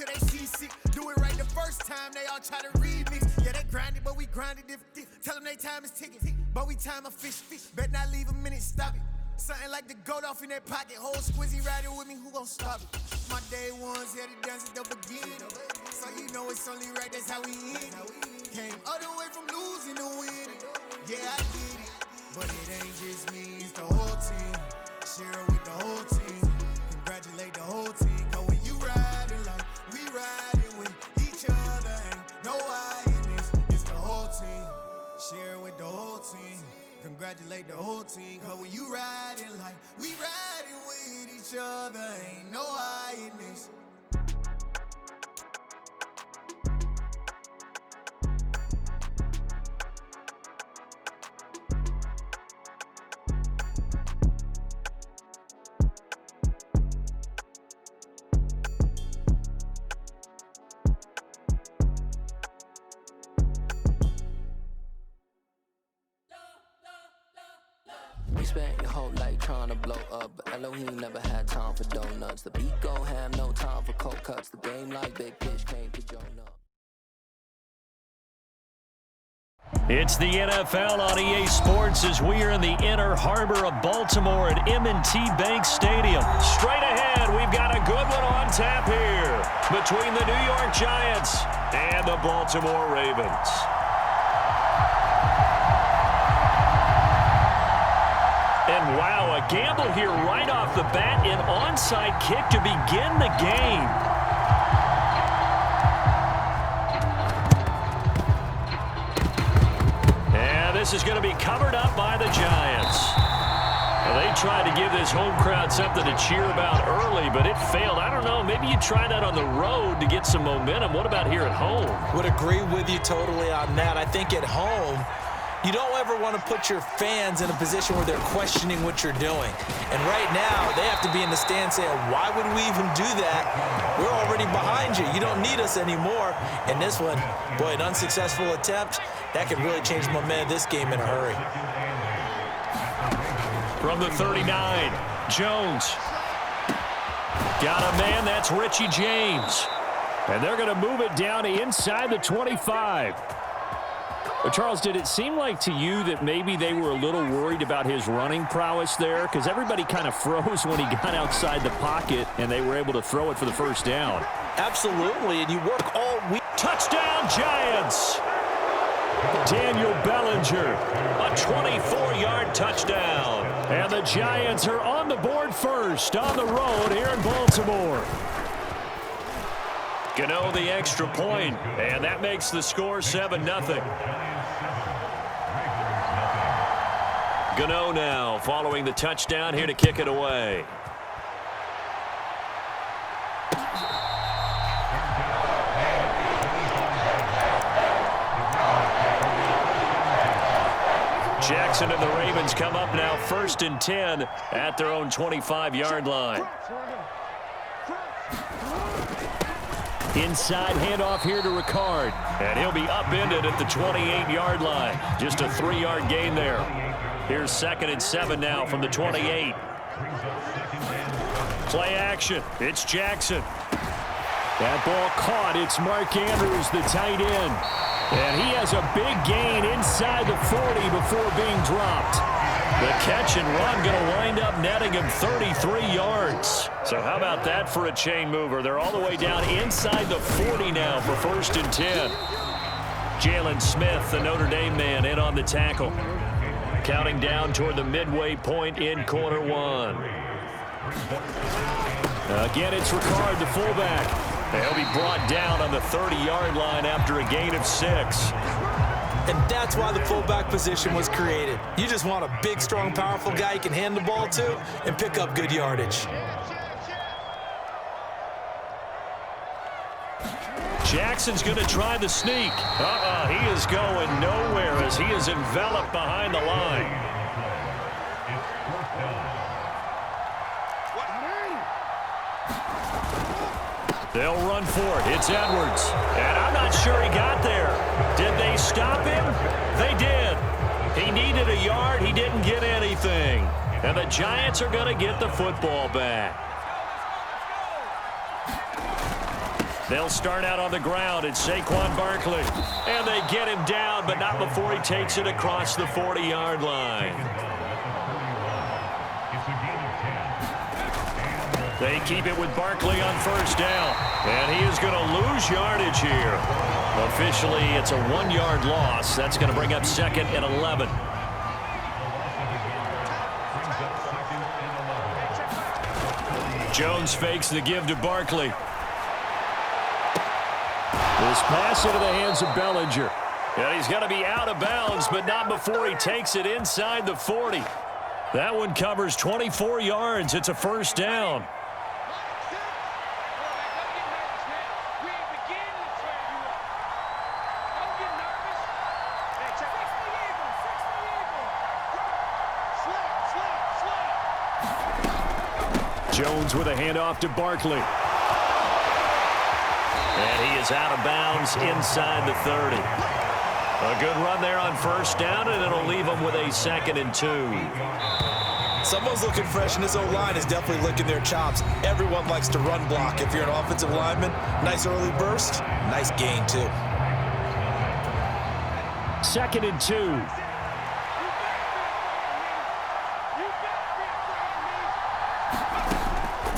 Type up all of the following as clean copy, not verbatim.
till they seasick. Do it right the first time, they all try to remix. Yeah, they grinded, but we grinded different. Tell them they time is ticking, but we time a fish. Bet not leave a minute, stop it. Something like the goat off in their pocket. Whole squizzy riding with me, who gon' stop it? My day ones, yeah, the dance don't begin. So you know it's only right, that's how we end. Came all the way from losing to winning. Yeah, I did it, but it ain't just me, it's the whole team. Share it with the whole team. Congratulate the whole team. Cause when you riding like we riding with each other, ain't no I in this, it's the whole team. Share it with the whole team. Congratulate the whole team. Cause when you riding like we riding with each other, ain't no I in this. You spent your whole life trying to blow up, but Elohim never had time for donuts. The beat gon' have no time for cold cuts. The game like Big Fish came to join up. It's the NFL on EA Sports as we are in the inner harbor of Baltimore at M&T Bank Stadium. Straight ahead, we've got a good one on tap here between the New York Giants and the Baltimore Ravens. And wow, a gamble here right off the bat, an onside kick to begin the game. And this is going to be covered up by the Giants. Well, they tried to give this home crowd something to cheer about early, but it failed. I don't know, maybe you try that on the road to get some momentum. What about here at home? Would agree with you totally on that. I think at home, you don't ever want to put your fans in a position where they're questioning what you're doing. And right now, they have to be in the stand saying, why would we even do that? We're already behind you. You don't need us anymore. And this one, boy, an unsuccessful attempt, that could really change the momentum of this game in a hurry. From the 39, Jones. Got a man, that's Richie James. And they're going to move it down inside the 25. But Charles, did it seem like to you that maybe they were a little worried about his running prowess there? Because everybody kind of froze when he got outside the pocket, and they were able to throw it for the first down. Absolutely, and you work all week. Touchdown, Giants! Daniel Bellinger, a 24-yard touchdown. And the Giants are on the board first on the road here in Baltimore. Gano the extra point, and that makes the score 7-0. Gano now following the touchdown here to kick it away. Jackson and the Ravens come up now 1st and 10 at their own 25-yard line. Inside handoff here to Ricard. And he'll be upended at the 28-yard line. Just a 3-yard gain there. Here's 2nd and 7 now from the 28. Play action. It's Jackson. That ball caught. It's Mark Andrews, the tight end. And he has a big gain inside the 40 before being dropped. The catch and run going to wind up netting him 33 yards. So how about that for a chain mover? They're all the way down inside the 40 now for 1st and 10. Jalen Smith, the Notre Dame man, in on the tackle. Counting down toward the midway point in quarter one. Again, it's Ricard, the fullback. He'll be brought down on the 30-yard line after a gain of 6. And that's why the fullback position was created. You just want a big, strong, powerful guy you can hand the ball to and pick up good yardage. Jackson's going to try the sneak. He is going nowhere as he is enveloped behind the line. They'll run for it. It's Edwards. And I'm not sure he got there. Did they stop him? They did. He needed a yard. He didn't get anything. And the Giants are going to get the football back. They'll start out on the ground. It's Saquon Barkley. And they get him down, but not before he takes it across the 40-yard line. They keep it with Barkley on first down. And he is going to lose yardage here. Officially, it's a 1-yard loss. That's going to bring up 2nd and 11. Jones fakes the give to Barkley. This pass into the hands of Bellinger. And he's going to be out of bounds, but not before he takes it inside the 40. That one covers 24 yards. It's a first down. Jones with a handoff to Barkley. And he is out of bounds inside the 30. A good run there on first down, and it'll leave him with a 2nd and 2. Someone's looking fresh, and this O-line is definitely licking their chops. Everyone likes to run block. If you're an offensive lineman, nice early burst, nice gain too. 2nd and 2.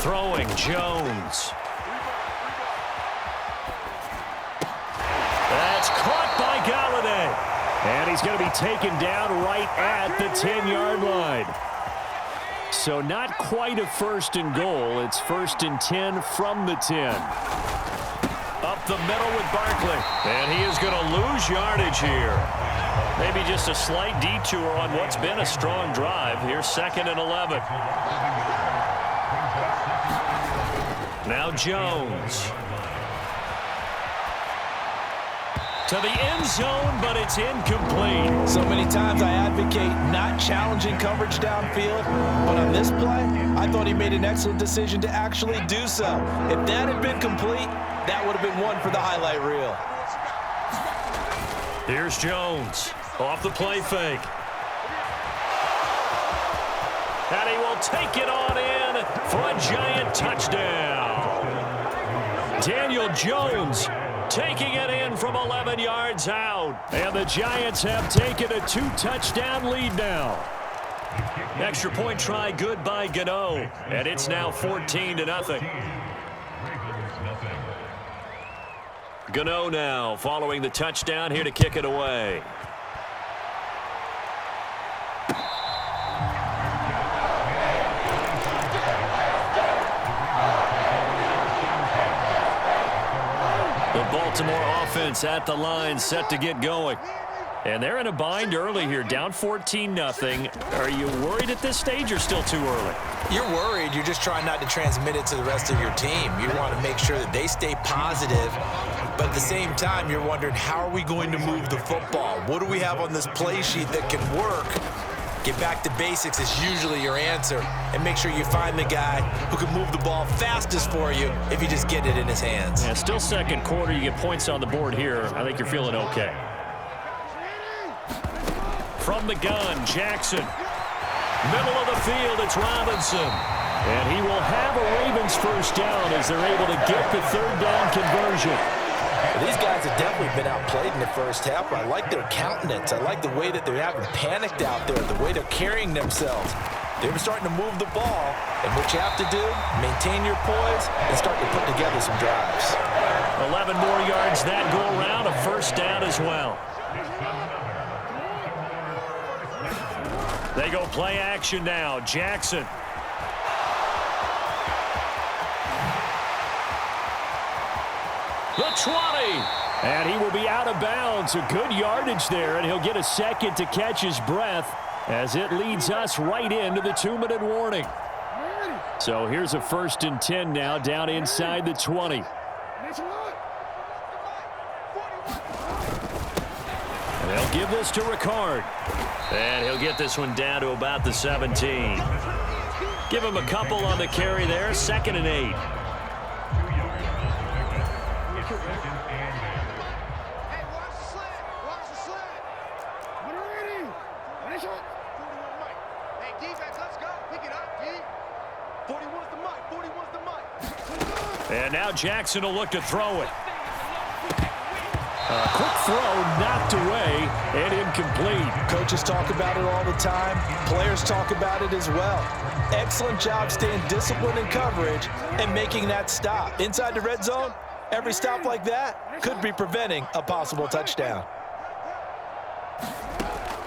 Throwing Jones. That's caught by Galladay. And he's going to be taken down right at the 10-yard line. So not quite a 1st and goal. It's 1st and 10 from the 10. Up the middle with Barkley. And he is going to lose yardage here. Maybe just a slight detour on what's been a strong drive. Here's 2nd and 11. Now Jones. To the end zone, but it's incomplete. So many times I advocate not challenging coverage downfield, but on this play, I thought he made an excellent decision to actually do so. If that had been complete, that would have been one for the highlight reel. Here's Jones off the play fake. And he will take it on in for a giant touchdown. Daniel Jones taking it in from 11 yards out. And the Giants have taken a 2-touchdown lead now. Extra point try good by Gano. And it's now 14-0. Gano now following the touchdown here to kick it away. Baltimore offense at the line, set to get going. And they're in a bind early here, down 14-0. Are you worried at this stage or still too early? You're worried. You're just trying not to transmit it to the rest of your team. You want to make sure that they stay positive. But at the same time, you're wondering, how are we going to move the football? What do we have on this play sheet that can work? Get back to basics is usually your answer. And make sure you find the guy who can move the ball fastest for you if you just get it in his hands. Yeah, still second quarter. You get points on the board here. I think you're feeling okay. From the gun, Jackson. Middle of the field, it's Robinson. And he will have a Ravens first down as they're able to get the 3rd down conversion. These guys have definitely been outplayed in the first half. I like their countenance. I like the way that they haven't panicked out there, the way they're carrying themselves. They're starting to move the ball, and what you have to do, maintain your poise and start to put together some drives. 11 more yards that go around, a first down as well. They go play action now. Jackson. The 20. And he will be out of bounds. A good yardage there, and he'll get a second to catch his breath as it leads us right into the 2-minute warning. So here's a 1st and 10 now down inside the 20. And they'll give this to Ricard. And he'll get this one down to about the 17. Give him a couple on the carry there. 2nd and 8. And now Jackson will look to throw it. A quick throw knocked away and incomplete. Coaches talk about it all the time. Players talk about it as well. Excellent job staying disciplined in coverage and making that stop. Inside the red zone, every stop like that could be preventing a possible touchdown.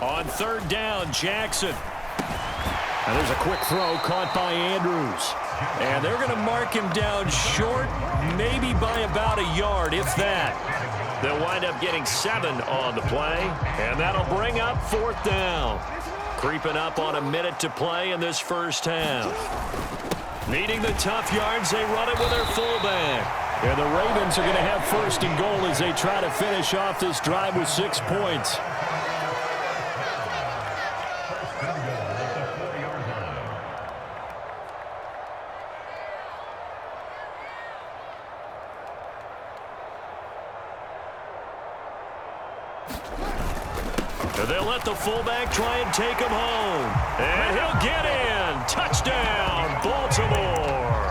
On third down, Jackson. And there's a quick throw caught by Andrews. And they're going to mark him down short, maybe by about a yard, if that. They'll wind up getting 7 on the play, and that'll bring up fourth down. Creeping up on a minute to play in this first half. Needing the tough yards, they run it with their fullback. And the Ravens are going to have first and goal as they try to finish off this drive with 6 points. They'll let the fullback try and take him home. And he'll get in. Touchdown, Baltimore.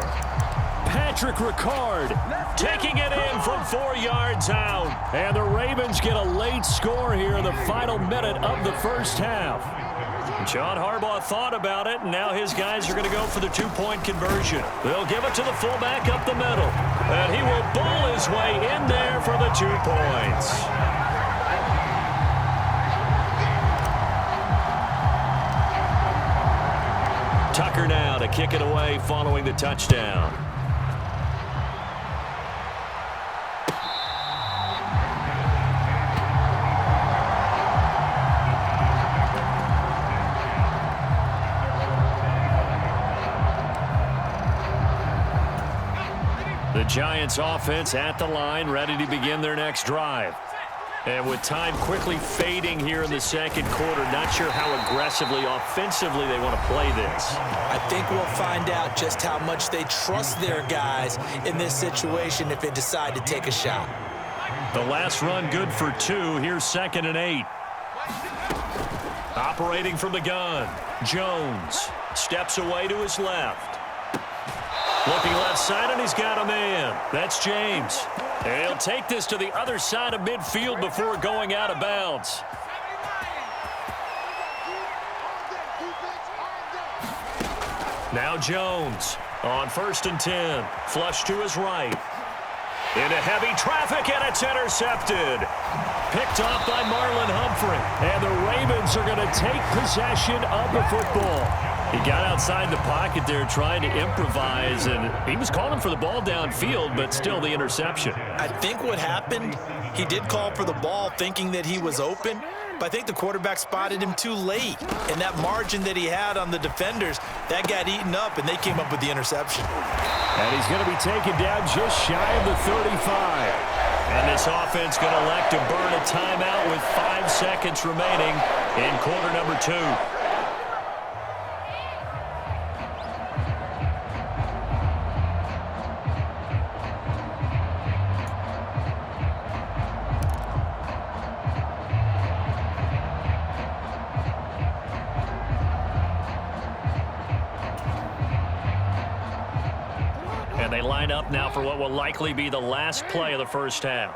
Patrick Ricard taking it in from 4 yards out. And the Ravens get a late score here in the final minute of the first half. John Harbaugh thought about it, and now his guys are going to go for the 2-point conversion. They'll give it to the fullback up the middle. And he will bowl his way in there for the 2 points. Tucker now to kick it away following the touchdown. The Giants offense at the line, ready to begin their next drive. And with time quickly fading here in the second quarter, not sure how aggressively, offensively they want to play this. I think we'll find out just how much they trust their guys in this situation if they decide to take a shot. The last run good for 2. Here's 2nd and 8. Operating from the gun, Jones steps away to his left. Looking left side, and he's got a man. That's James. And he'll take this to the other side of midfield before going out of bounds. Now Jones on 1st and 10. Flush to his right. Into heavy traffic, and it's intercepted. Picked off by Marlon Humphrey. And the Ravens are going to take possession of the football. He got outside the pocket there trying to improvise, and he was calling for the ball downfield, but still the interception. I think what happened, he did call for the ball thinking that he was open, but I think the quarterback spotted him too late. And that margin that he had on the defenders, that got eaten up, and they came up with the interception. And he's going to be taken down just shy of the 35. And this offense going to elect to burn a timeout with 5 seconds remaining in quarter number 2. And they line up now for what will likely be the last play of the first half.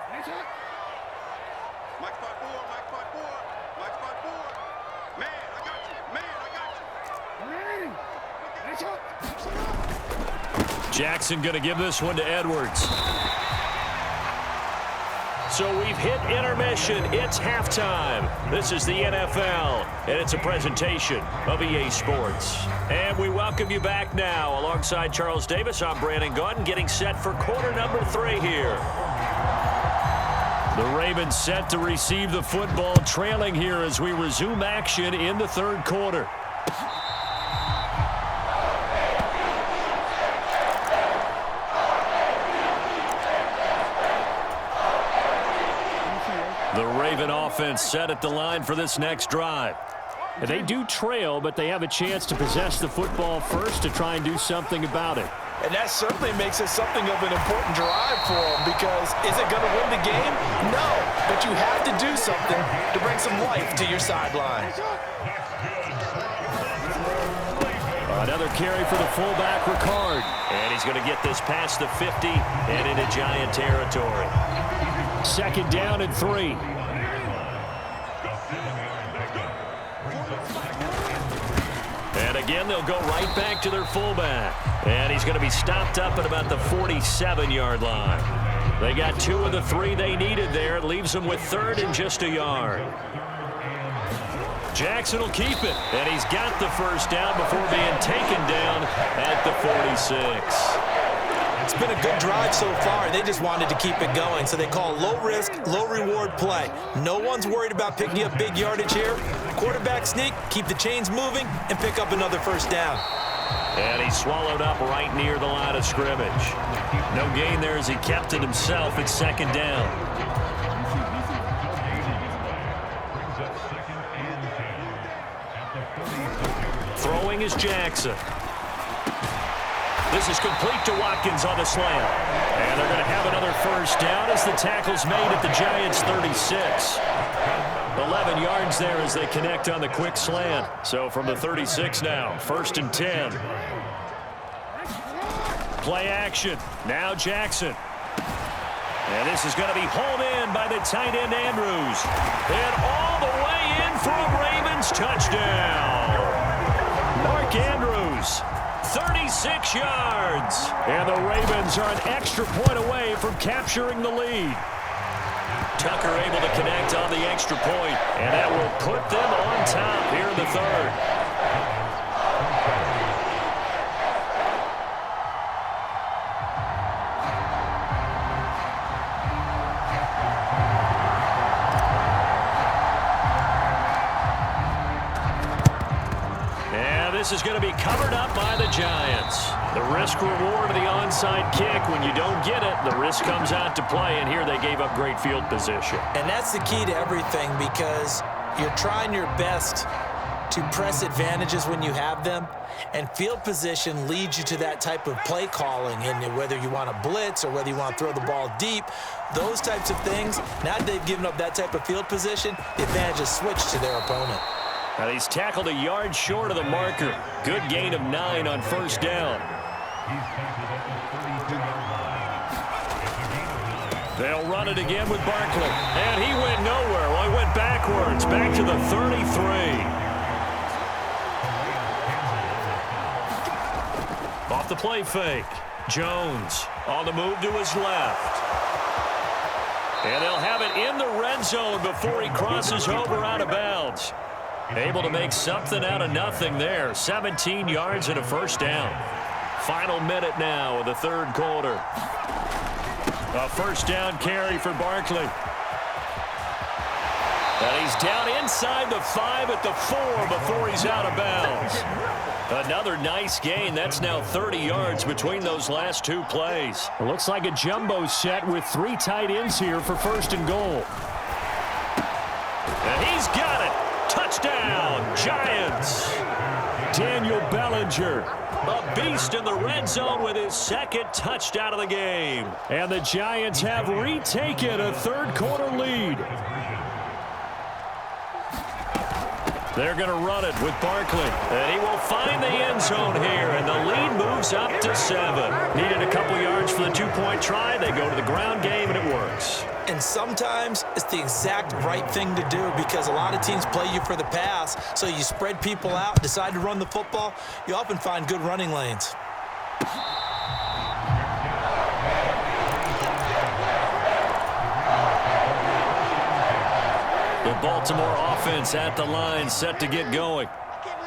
Jackson going to give this one to Edwards. So we've hit intermission. It's halftime. This is the NFL, and it's a presentation of EA Sports. And we welcome you back now. Alongside Charles Davis, I'm Brandon Gaudin, getting set for quarter number 3 here. The Ravens set to receive the football, trailing here as we resume action in the third quarter. The Raven offense set at the line for this next drive. They do trail, but they have a chance to possess the football first to try and do something about it. And that certainly makes it something of an important drive for them, because is it going to win the game? No, but you have to do something to bring some life to your sideline. Another carry for the fullback, Ricard. And he's going to get this past the 50 and into Giant territory. 2nd down and 3. And again, they'll go right back to their fullback. And he's going to be stopped up at about the 47-yard line. They got 2 of the 3 they needed there. It leaves them with 3rd and just a yard. Jackson will keep it. And he's got the first down before being taken down at the 46. It's been a good drive so far. They just wanted to keep it going, so they call low-risk, low-reward play. No one's worried about picking up big yardage here. Quarterback sneak, keep the chains moving, and pick up another first down. And he's swallowed up right near the line of scrimmage. No gain there as he kept it himself. It's 2nd down. Throwing is Jackson. This is complete to Watkins on the slant. And they're going to have another first down as the tackle's made at the Giants' 36. 11 yards there as they connect on the quick slant. So from the 36 now, 1st and 10. Play action. Now Jackson. And this is going to be hauled in by the tight end Andrews. And all the way in for a Ravens touchdown. Mark Andrews. 36 yards. And the Ravens are an extra point away from capturing the lead. Tucker able to connect on the extra point, and that will put them on top here in the 3rd. This is going to be covered up by the Giants. The risk-reward of the onside kick. When you don't get it, the risk comes out to play, and here they gave up great field position. And that's the key to everything, because you're trying your best to press advantages when you have them, and field position leads you to that type of play calling. And whether you want to blitz or whether you want to throw the ball deep, those types of things, now that they've given up that type of field position, the advantage is switched to their opponent. And he's tackled a yard short of the marker. Good gain of 9 on first down. They'll run it again with Barkley. And he went nowhere. Well, he went backwards, back to the 33. Off the play fake. Jones on the move to his left. And they'll have it in the red zone before he crosses over out of bounds. Able to make something out of nothing there. 17 yards and a first down. Final minute now of the 3rd quarter. A first down carry for Barkley. And he's down inside the 5 at the 4 before he's out of bounds. Another nice gain. That's now 30 yards between those last 2 plays. It looks like a jumbo set with 3 tight ends here for 1st and goal. And he's got it. Touchdown, Giants. Daniel Bellinger. A beast in the red zone with his 2nd touchdown of the game. And the Giants have retaken a 3rd quarter lead. They're going to run it with Barkley. And he will find the end zone here. And the lead moves up to 7. Needed a couple yards for the 2-point try. They go to the ground game, and it works. And sometimes it's the exact right thing to do, because a lot of teams play you for the pass, so you spread people out, decide to run the football. You often find good running lanes. The Baltimore offense at the line, set to get going.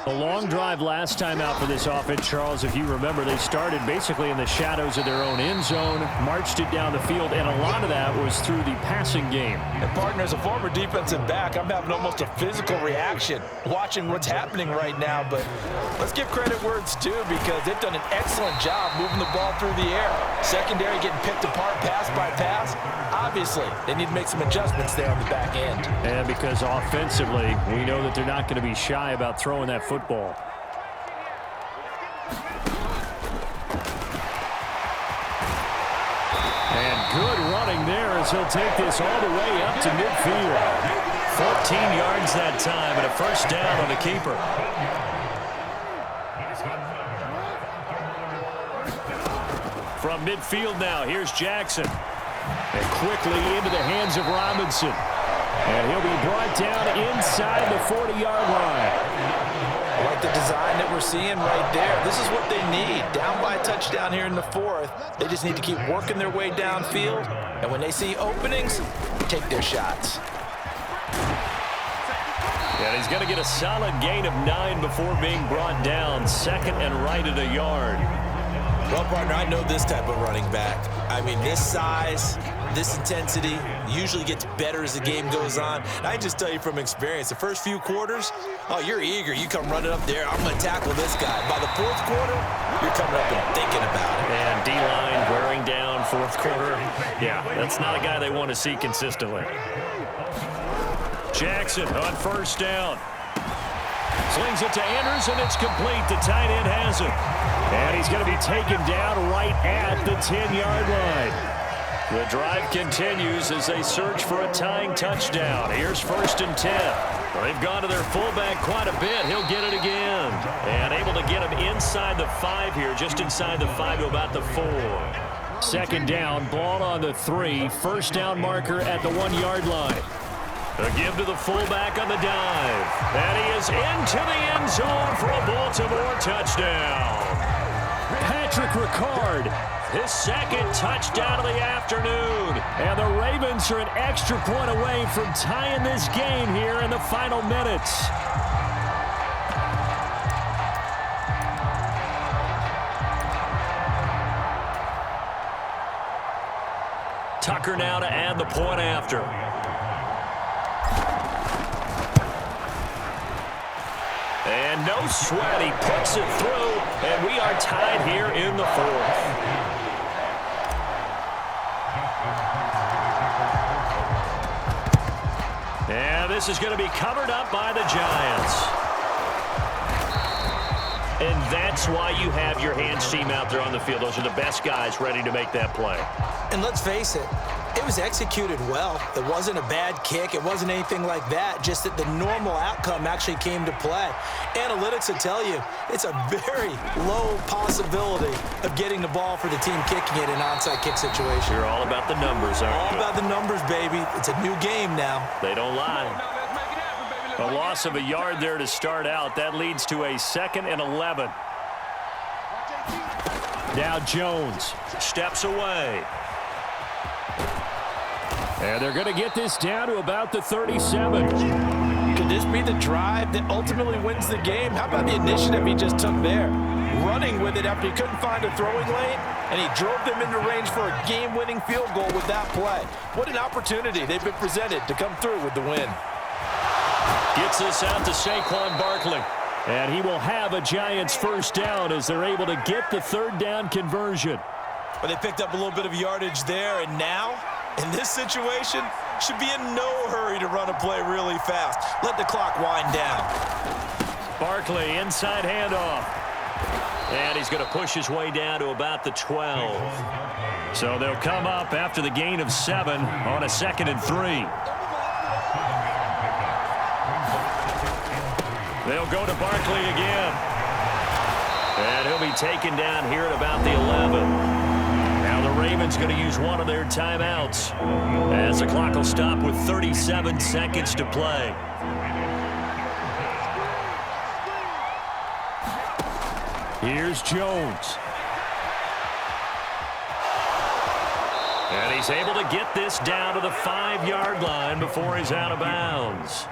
A long drive last time out for this offense, Charles. If you remember, they started basically in the shadows of their own end zone, marched it down the field, and a lot of that was through the passing game. And partner, as a former defensive back, I'm having almost a physical reaction watching what's happening right now. But let's give credit where it's due, because they've done an excellent job moving the ball through the air. Secondary getting picked apart pass by pass. Obviously, they need to make some adjustments there on the back end. And because offensively, we know that they're not going to be shy about throwing that football. And good running there as he'll take this all the way up to midfield. 14 yards that time and a first down on the keeper. From midfield now, here's Jackson. And quickly into the hands of Robinson. And he'll be brought down inside the 40-yard line. I like the design that we're seeing right there. This is what they need. Down by a touchdown here in the fourth. They just need to keep working their way downfield. And when they see openings, take their shots. And he's going to get a solid gain of 9 before being brought down. Second and right at a yard. Well, partner, I know this type of running back. I mean, this size, this intensity usually gets better as the game goes on. And I just tell you from experience, the first few quarters, oh, you're eager. You come running up there, I'm going to tackle this guy. By the fourth quarter, you're coming up and thinking about it. And D-line wearing down fourth quarter. Yeah, that's not a guy they want to see consistently. Jackson on first down. Slings it to Andrews, and it's complete. The tight end has it. And he's going to be taken down right at the 10-yard line. The drive continues as they search for a tying touchdown. Here's first and 10. They've gone to their fullback quite a bit. He'll get it again. And able to get him inside the 5 here, just inside the 5 to about the 4. Second down, ball on the 3. First down marker at the 1-yard line. A give to the fullback on the dive. And he is into the end zone for a Baltimore touchdown. Patrick Ricard, his second touchdown of the afternoon. And the Ravens are an extra point away from tying this game here in the final minutes. Tucker now to add the point after. And no sweat, he puts it through, and we are tied here in the 4th. And this is going to be covered up by the Giants. And that's why you have your hands team out there on the field. Those are the best guys ready to make that play. And let's face it, it was executed well. It wasn't a bad kick. It wasn't anything like that. Just that the normal outcome actually came to play. Analytics will tell you it's a very low possibility of getting the ball for the team kicking it in an onside kick situation. You're all about the numbers, aren't you? All about the numbers, baby. It's a new game now. They don't lie. A loss of a yard there to start out. That leads to a 2nd and 11. Now Jones steps away. And they're going to get this down to about the 37. Could this be the drive that ultimately wins the game? How about the initiative he just took there? Running with it after he couldn't find a throwing lane, and he drove them into range for a game-winning field goal with that play. What an opportunity they've been presented to come through with the win. Gets this out to Saquon Barkley. And he will have a Giants first down as they're able to get the 3rd down conversion. But they picked up a little bit of yardage there, and now, in this situation, should be in no hurry to run a play really fast. Let the clock wind down. Barkley, inside handoff. And he's going to push his way down to about the 12. So they'll come up after the gain of 7 on a 2nd and 3. They'll go to Barkley again. And he'll be taken down here at about the 11. Now the Ravens going to use one of their timeouts as the clock will stop with 37 seconds to play. Here's Jones. And he's able to get this down to the 5-yard line before he's out of bounds.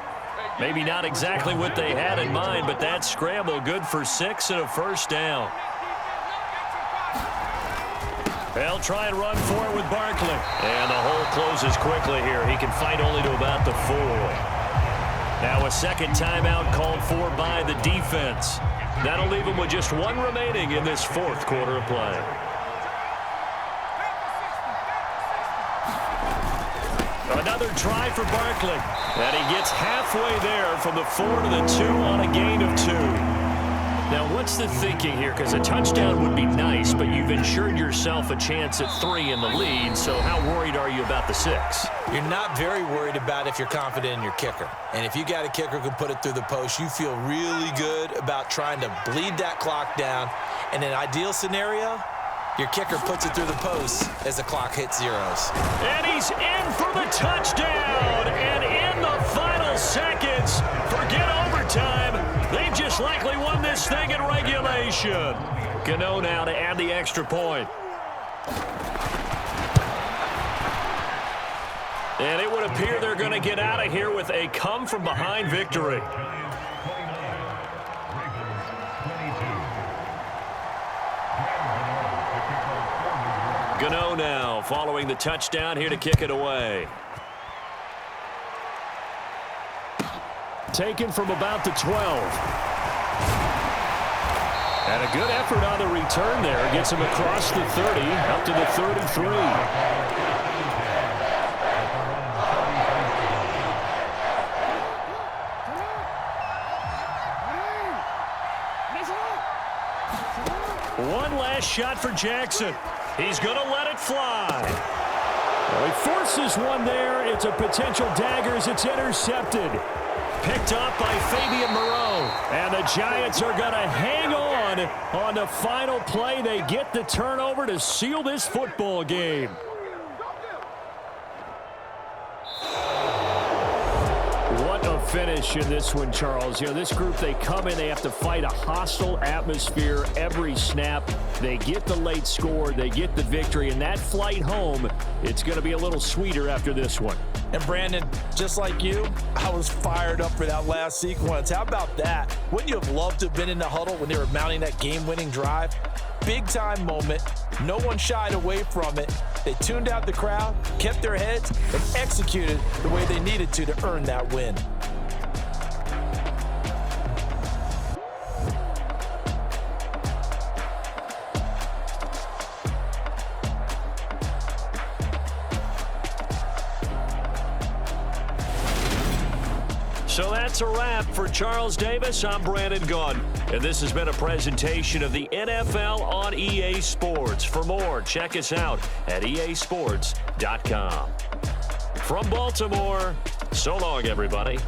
Maybe not exactly what they had in mind, but that scramble good for 6 and a first down. They'll try and run for it with Barkley. And the hole closes quickly here. He can fight only to about the 4. Now a second timeout called for by the defense. That'll leave him with just 1 remaining in this 4th quarter of play. Another try for Barkley. And he gets halfway there from the 4 to the 2 on a gain of 2. Now, what's the thinking here? Because a touchdown would be nice, but you've ensured yourself a chance at 3 in the lead, so how worried are you about the 6? You're not very worried about if you're confident in your kicker. And if you got a kicker who can put it through the post, you feel really good about trying to bleed that clock down. In an ideal scenario, Your kicker puts it through the post as the clock hits zeros. And he's in for the touchdown. And in the final seconds, forget overtime. They've just likely won this thing in regulation. Gano now to add the extra point. And it would appear they're going to get out of here with a come-from-behind victory. Gano now following the touchdown here to kick it away. Taken from about the 12. And a good effort on the return there. Gets him across the 30, up to the 33. One last shot for Jackson. He's going to let it fly. Well, he forces one there. It's a potential dagger as it's intercepted. Picked up by Fabian Moreau. And the Giants are going to hang on the final play. They get the turnover to seal this football game. What a finish in this one, Charles. You know, this group, they come in, they have to fight a hostile atmosphere every snap. They get the late score, they get the victory, and that flight home, it's going to be a little sweeter after this one. And Brandon, just like you, I was fired up for that last sequence. How about that? Wouldn't you have loved to have been in the huddle when they were mounting that game-winning drive? Big-time moment. No one shied away from it. They tuned out the crowd, kept their heads, and executed the way they needed to earn that win. So that's a wrap for Charles Davis. I'm Brandon Gunn, and this has been a presentation of the NFL on EA Sports. For more, check us out at easports.com. From Baltimore, so long, everybody.